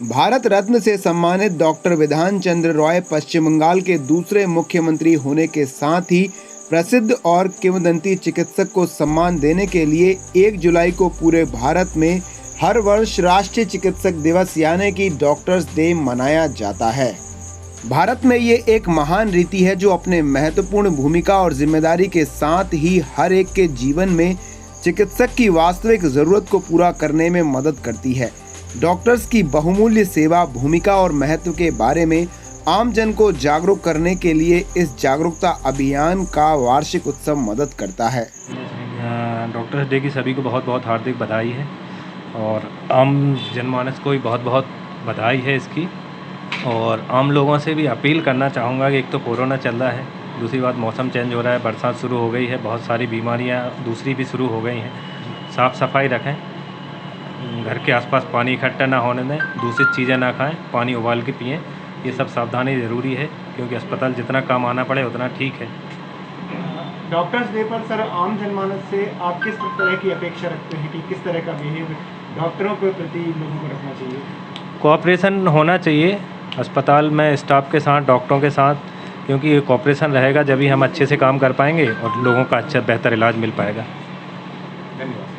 भारत रत्न से सम्मानित डॉक्टर विधान चंद्र रॉय पश्चिम बंगाल के दूसरे मुख्यमंत्री होने के साथ ही प्रसिद्ध और किंवदंती चिकित्सक को सम्मान देने के लिए 1 जुलाई को पूरे भारत में हर वर्ष राष्ट्रीय चिकित्सक दिवस यानी कि डॉक्टर्स डे मनाया जाता है। भारत में ये एक महान रीति है जो अपने महत्वपूर्ण भूमिका और जिम्मेदारी के साथ ही हर एक के जीवन में चिकित्सक की वास्तविक जरूरत को पूरा करने में मदद करती है। डॉक्टर्स की बहुमूल्य सेवा, भूमिका और महत्व के बारे में आम जन को जागरूक करने के लिए इस जागरूकता अभियान का वार्षिक उत्सव मदद करता है। डॉक्टर्स डे की सभी को बहुत बहुत हार्दिक बधाई है और आम जनमानस को भी बहुत बहुत बधाई है इसकी। और आम लोगों से भी अपील करना चाहूँगा कि एक तो कोरोना चल रहा है, दूसरी बात मौसम चेंज हो रहा है, बरसात शुरू हो गई है, बहुत सारी बीमारियाँ दूसरी भी शुरू हो गई हैं। साफ़ सफाई रखें, घर के आसपास पानी इकट्ठा ना होने दें, दूषित चीज़ें ना खाएं, पानी उबाल के पिएं। ये सब सावधानी ज़रूरी है क्योंकि अस्पताल जितना कम आना पड़े उतना ठीक है। डॉक्टर्स डे पर सर आम जनमानस से आप किस तरह की अपेक्षा रखते हैं कि किस तरह का बिहेव डॉक्टरों के प्रति लोगों को रखना चाहिए? कोऑपरेशन होना चाहिए अस्पताल में स्टाफ के साथ, डॉक्टरों के साथ, क्योंकि ये कोऑपरेशन रहेगा जब ही हम अच्छे से काम कर पाएंगे और लोगों का अच्छा बेहतर इलाज मिल पाएगा। धन्यवाद।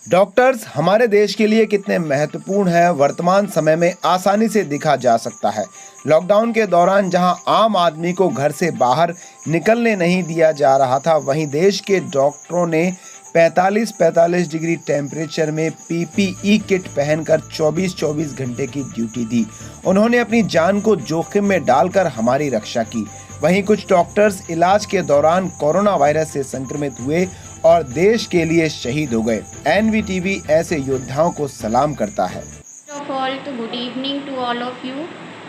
डॉक्टर्स हमारे देश के लिए कितने महत्वपूर्ण है वर्तमान समय में आसानी से दिखा जा सकता है। लॉकडाउन के दौरान जहां आम आदमी को घर से बाहर निकलने नहीं दिया जा रहा था, वहीं देश के डॉक्टरों ने 45 डिग्री टेम्परेचर में पीपीई किट पहनकर 24 घंटे की ड्यूटी दी। उन्होंने अपनी जान को जोखिम में डालकर हमारी रक्षा की। वहीं कुछ डॉक्टर्स इलाज के दौरान कोरोना वायरस से संक्रमित हुए और देश के लिए शहीद हो गए। एनवीटीवी ऐसे योद्धाओं को सलाम करता है। Good evening to all of you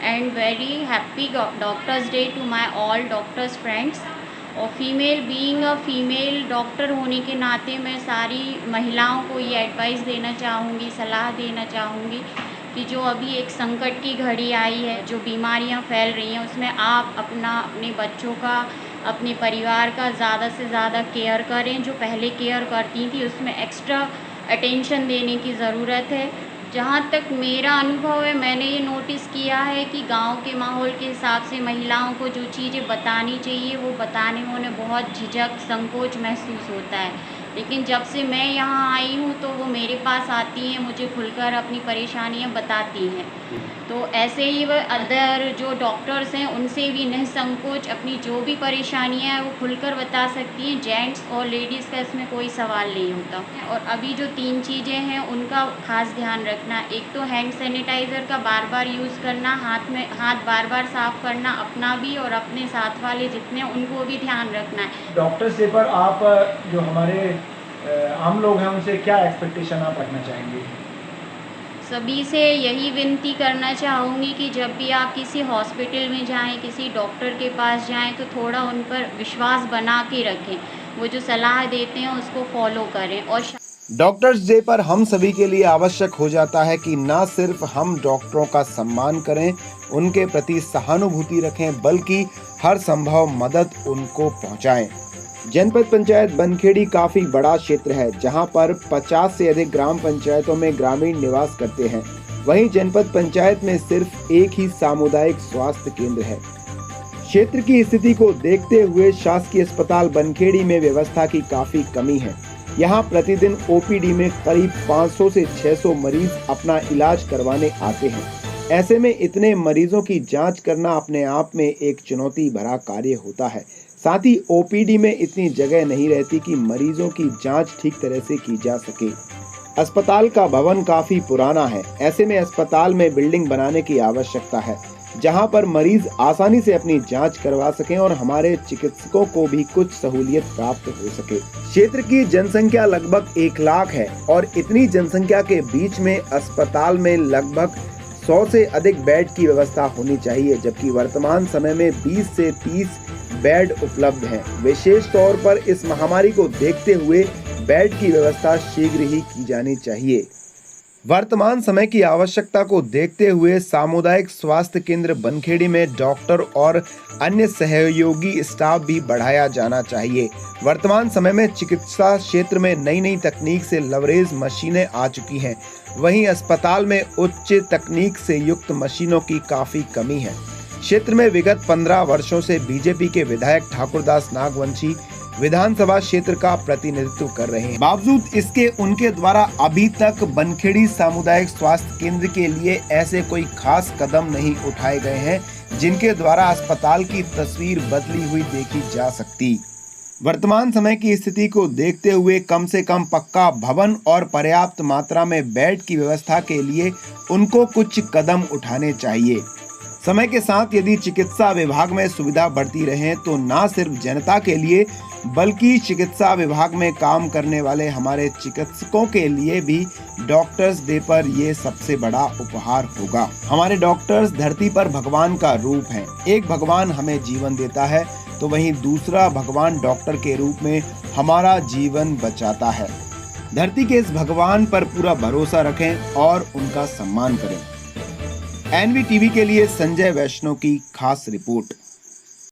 and very happy doctors day to my all doctors friends. और फीमेल डॉक्टर होने के नाते मैं सारी महिलाओं को ये एडवाइस देना चाहूँगी, सलाह देना चाहूँगी कि जो अभी एक संकट की घड़ी आई है, जो बीमारियां फैल रही हैं, उसमें आप अपने बच्चों का, अपने परिवार का ज़्यादा से ज़्यादा केयर करें। जो पहले केयर करती थी उसमें एक्स्ट्रा अटेंशन देने की ज़रूरत है। जहाँ तक मेरा अनुभव है, मैंने ये नोटिस किया है कि गांव के माहौल के हिसाब से महिलाओं को जो चीज़ें बतानी चाहिए वो बताने में उन्हें बहुत झिझक, संकोच महसूस होता है। लेकिन जब से मैं यहाँ आई हूँ तो वो मेरे पास आती हैं, मुझे खुलकर अपनी परेशानियाँ बताती हैं। तो ऐसे ही वह अदर जो डॉक्टर्स हैं उनसे भी निसंकोच अपनी जो भी परेशानियाँ हैं वो खुलकर बता सकती हैं। जेंट्स और लेडीज़ का इसमें कोई सवाल नहीं होता। और अभी जो 3 चीज़ें हैं उनका खास ध्यान रखना। एक तो हैंड सैनिटाइज़र का बार यूज़ करना, हाथ बार साफ़ करना, अपना भी और अपने साथ वाले जितने उनको भी ध्यान रखना है। डॉक्टर्स डे पर आप जो हमारे आम लोग हैं उनसे क्या एक्सपेक्टेशन आप रखना चाहेंगे? सभी से यही विनती करना चाहूँगी कि जब भी आप किसी हॉस्पिटल में जाएं, किसी डॉक्टर के पास जाएं, तो थोड़ा उन पर विश्वास बना के रखें। वो जो सलाह देते हैं उसको फॉलो करें। और डॉक्टर्स डे पर हम सभी के लिए आवश्यक हो जाता है कि ना सिर्फ हम डॉक्टरों का सम्मान करें, उनके प्रति सहानुभूति रखें, बल्कि हर संभव मदद उनको पहुंचाएं। जनपद पंचायत बनखेड़ी काफी बड़ा क्षेत्र है जहां पर 50 से अधिक ग्राम पंचायतों में ग्रामीण निवास करते हैं। वहीं जनपद पंचायत में सिर्फ एक ही सामुदायिक स्वास्थ्य केंद्र है। क्षेत्र की स्थिति को देखते हुए शासकीय अस्पताल बनखेड़ी में व्यवस्था की काफी कमी है। यहां प्रतिदिन ओपीडी में करीब 500 से 600 मरीज अपना इलाज करवाने आते हैं। ऐसे में इतने मरीजों की जांच करना अपने आप में एक चुनौती भरा कार्य होता है। साथ ही ओपीडी में इतनी जगह नहीं रहती कि मरीजों की जांच ठीक तरह से की जा सके। अस्पताल का भवन काफी पुराना है। ऐसे में अस्पताल में बिल्डिंग बनाने की आवश्यकता है जहां पर मरीज आसानी से अपनी जांच करवा सकें और हमारे चिकित्सकों को भी कुछ सहूलियत प्राप्त हो सके। क्षेत्र की जनसंख्या लगभग 1 लाख है और इतनी जनसंख्या के बीच में अस्पताल में लगभग 100 से अधिक बेड की व्यवस्था होनी चाहिए, जबकि वर्तमान समय में 20 से 30 बेड उपलब्ध हैं। विशेष तौर पर इस महामारी को देखते हुए बेड की व्यवस्था शीघ्र ही की जानी चाहिए। वर्तमान समय की आवश्यकता को देखते हुए सामुदायिक स्वास्थ्य केंद्र बनखेड़ी में डॉक्टर और अन्य सहयोगी स्टाफ भी बढ़ाया जाना चाहिए। वर्तमान समय में चिकित्सा क्षेत्र में नई तकनीक से लवरेज मशीनें आ चुकी हैं। वहीं अस्पताल में उच्च तकनीक से युक्त मशीनों की काफी कमी है। क्षेत्र में विगत 15 वर्षों से बीजेपी के विधायक ठाकुरदास नागवंशी विधानसभा क्षेत्र का प्रतिनिधित्व कर रहे हैं। बावजूद इसके उनके द्वारा अभी तक बनखेड़ी सामुदायिक स्वास्थ्य केंद्र के लिए ऐसे कोई खास कदम नहीं उठाए गए हैं जिनके द्वारा अस्पताल की तस्वीर बदली हुई देखी जा सकती। वर्तमान समय की स्थिति को देखते हुए कम से कम पक्का भवन और पर्याप्त मात्रा में बेड की व्यवस्था के लिए उनको कुछ कदम उठाने चाहिए। समय के साथ यदि चिकित्सा विभाग में सुविधा बढ़ती रहे तो ना सिर्फ जनता के लिए बल्कि चिकित्सा विभाग में काम करने वाले हमारे चिकित्सकों के लिए भी डॉक्टर्स डे पर ये सबसे बड़ा उपहार होगा। हमारे डॉक्टर्स धरती पर भगवान का रूप हैं। एक भगवान हमें जीवन देता है तो वहीं दूसरा भगवान डॉक्टर के रूप में हमारा जीवन बचाता है। धरती के इस भगवान पर पूरा भरोसा रखें और उनका सम्मान करें। एनवी टीवी के लिए संजय वैष्णव की खास रिपोर्ट।